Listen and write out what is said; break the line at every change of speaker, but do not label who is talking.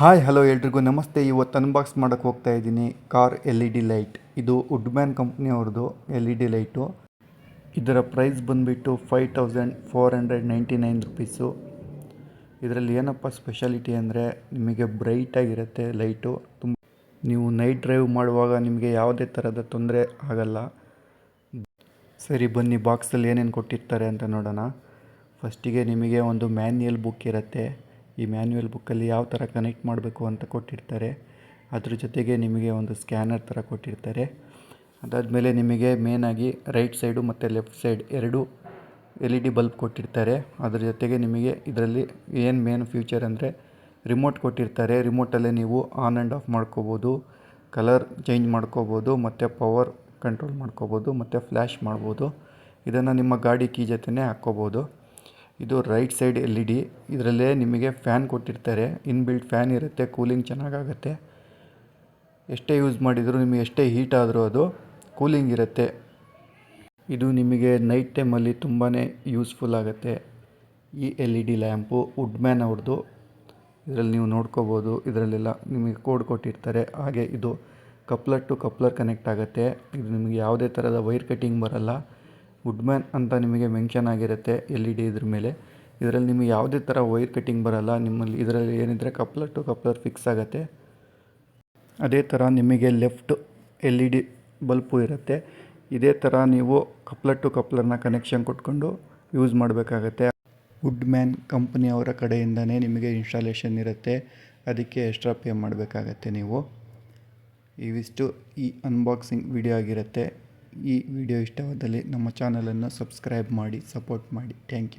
Hi hello ಎಲ್ರಿಗೂ ನಮಸ್ತೆ. ಇವತ್ತು ಅನ್ಬಾಕ್ಸ್ ಮಾಡೋಕ್ಕೆ ಹೋಗ್ತಾ ಇದ್ದೀನಿ car L E D light. ಇದು ವುಡ್ಮ್ಯಾನ್ ಕಂಪ್ನಿಯವ್ರದ್ದು ಎಲ್ ಇ ಡಿ ಲೈಟು. ಇದರ ಪ್ರೈಸ್ ಬಂದುಬಿಟ್ಟು 5499 ರುಪೀಸು. ಇದರಲ್ಲಿ ಏನಪ್ಪ ಸ್ಪೆಷಾಲಿಟಿ ಅಂದರೆ ನಿಮಗೆ ಬ್ರೈಟಾಗಿರುತ್ತೆ ಲೈಟು. ನೀವು ನೈಟ್ ಡ್ರೈವ್ ಮಾಡುವಾಗ ನಿಮಗೆ ಯಾವುದೇ ಥರದ ತೊಂದರೆ ಆಗಲ್ಲ. ಸರಿ ಬನ್ನಿ, ಬಾಕ್ಸಲ್ಲಿ ಏನೇನು ಕೊಟ್ಟಿರ್ತಾರೆ ಅಂತ ನೋಡೋಣ. ಫಸ್ಟಿಗೆ ನಿಮಗೆ ಒಂದು ಮ್ಯಾನ್ಯಲ್ ಬುಕ್ ಇರುತ್ತೆ. ಈ ಮ್ಯಾನ್ಯುವಲ್ ಬುಕ್ಕಲ್ಲಿ ಯಾವ ಥರ ಕನೆಕ್ಟ್ ಮಾಡಬೇಕು ಅಂತ ಕೊಟ್ಟಿರ್ತಾರೆ. ಅದ್ರ ಜೊತೆಗೆ ನಿಮಗೆ ಒಂದು ಸ್ಕ್ಯಾನರ್ ಥರ ಕೊಟ್ಟಿರ್ತಾರೆ. ಅದಾದಮೇಲೆ ನಿಮಗೆ ಮೇನಾಗಿ ರೈಟ್ ಸೈಡು ಮತ್ತು ಲೆಫ್ಟ್ ಸೈಡ್ ಎರಡು ಎಲ್ ಇ ಡಿ ಬಲ್ಬ್ ಕೊಟ್ಟಿರ್ತಾರೆ. ಅದ್ರ ಜೊತೆಗೆ ನಿಮಗೆ ಇದರಲ್ಲಿ ಏನು ಮೇನ್ ಫ್ಯೂಚರ್ ಅಂದರೆ ರಿಮೋಟ್ ಕೊಟ್ಟಿರ್ತಾರೆ. ರಿಮೋಟಲ್ಲೇ ನೀವು ಆನ್ ಆ್ಯಂಡ್ ಆಫ್ ಮಾಡ್ಕೋಬೋದು, ಕಲರ್ ಚೇಂಜ್ ಮಾಡ್ಕೋಬೋದು, ಮತ್ತು ಪವರ್ ಕಂಟ್ರೋಲ್ ಮಾಡ್ಕೋಬೋದು, ಮತ್ತು ಫ್ಲ್ಯಾಶ್ ಮಾಡ್ಬೋದು. ಇದನ್ನು ನಿಮ್ಮ ಗಾಡಿ ಕೀ ಜೊತೆನೇ ಹಾಕ್ಕೋಬೋದು. ಇದು right side L E D. ಇದರಲ್ಲೇ ನಿಮಗೆ ಫ್ಯಾನ್ ಕೊಟ್ಟಿರ್ತಾರೆ. ಇನ್ಬಿಲ್ಟ್ ಫ್ಯಾನ್ ಇರುತ್ತೆ, ಕೂಲಿಂಗ್ ಚೆನ್ನಾಗಾಗುತ್ತೆ. ಎಷ್ಟೇ ಯೂಸ್ ಮಾಡಿದರೂ ನಿಮಗೆ ಎಷ್ಟೇ ಹೀಟ್ ಆದರೂ ಅದು ಕೂಲಿಂಗ್ ಇರುತ್ತೆ. ಇದು ನಿಮಗೆ ನೈಟ್ ಟೈಮಲ್ಲಿ ತುಂಬಾ ಯೂಸ್ಫುಲ್ ಆಗುತ್ತೆ. ಈ ಎಲ್ ಇ ಡಿ ಲ್ಯಾಂಪು ವುಡ್ಮ್ಯಾನ್ ಅವ್ರದ್ದು. ಇದರಲ್ಲಿ ನೀವು ನೋಡ್ಕೋಬೋದು, ಇದರಲ್ಲೆಲ್ಲ ನಿಮಗೆ ಕೋಡ್ ಕೊಟ್ಟಿರ್ತಾರೆ. ಹಾಗೆ ಇದು ಕಪ್ಲರ್ ಟು ಕಪ್ಲರ್ ಕನೆಕ್ಟ್ ಆಗುತ್ತೆ. ಇದು ನಿಮಗೆ ಯಾವುದೇ ಥರದ ವೈರ್ ಕಟ್ಟಿಂಗ್ ಬರಲ್ಲ. ವುಡ್ಮ್ಯಾನ್ ಅಂತ ನಿಮಗೆ ಮೆನ್ಷನ್ ಆಗಿರುತ್ತೆ ಎಲ್ ಇ ಡಿ ಇದ್ರ ಮೇಲೆ. ಇದರಲ್ಲಿ ನಿಮಗೆ ಯಾವುದೇ ಥರ ವೈರ್ ಕಟ್ಟಿಂಗ್ ಬರಲ್ಲ. ನಿಮ್ಮಲ್ಲಿ ಇದರಲ್ಲಿ ಏನಿದ್ರೆ ಕಪ್ಲರ್ ಟು ಕಪ್ಲರ್ ಫಿಕ್ಸ್ ಆಗುತ್ತೆ. ಅದೇ ಥರ ನಿಮಗೆ left L E D bulb ಇರುತ್ತೆ. ಇದೇ ಥರ ನೀವು ಕಪ್ಲರ್ ಟು ಕಪ್ಲರ್ನ ಕನೆಕ್ಷನ್ ಕೊಟ್ಕೊಂಡು ಯೂಸ್ ಮಾಡಬೇಕಾಗತ್ತೆ. ವುಡ್ಮ್ಯಾನ್ ಕಂಪ್ನಿಯವರ ಕಡೆಯಿಂದನೇ ನಿಮಗೆ ಇನ್ಸ್ಟಾಲೇಷನ್ ಇರುತ್ತೆ. ಅದಕ್ಕೆ ಎಕ್ಸ್ಟ್ರಾ ಪೇ ಮಾಡಬೇಕಾಗತ್ತೆ ನೀವು. ಇವಿಷ್ಟು ಈ ಅನ್ಬಾಕ್ಸಿಂಗ್ ವಿಡಿಯೋ ಆಗಿರುತ್ತೆ. ಈ ವಿಡಿಯೋ ಇಷ್ಟವಾದಲ್ಲಿ ನಮ್ಮ ಚಾನಲನ್ನು ಸಬ್ಸ್ಕ್ರೈಬ್ ಮಾಡಿ, ಸಪೋರ್ಟ್ ಮಾಡಿ. Thank you.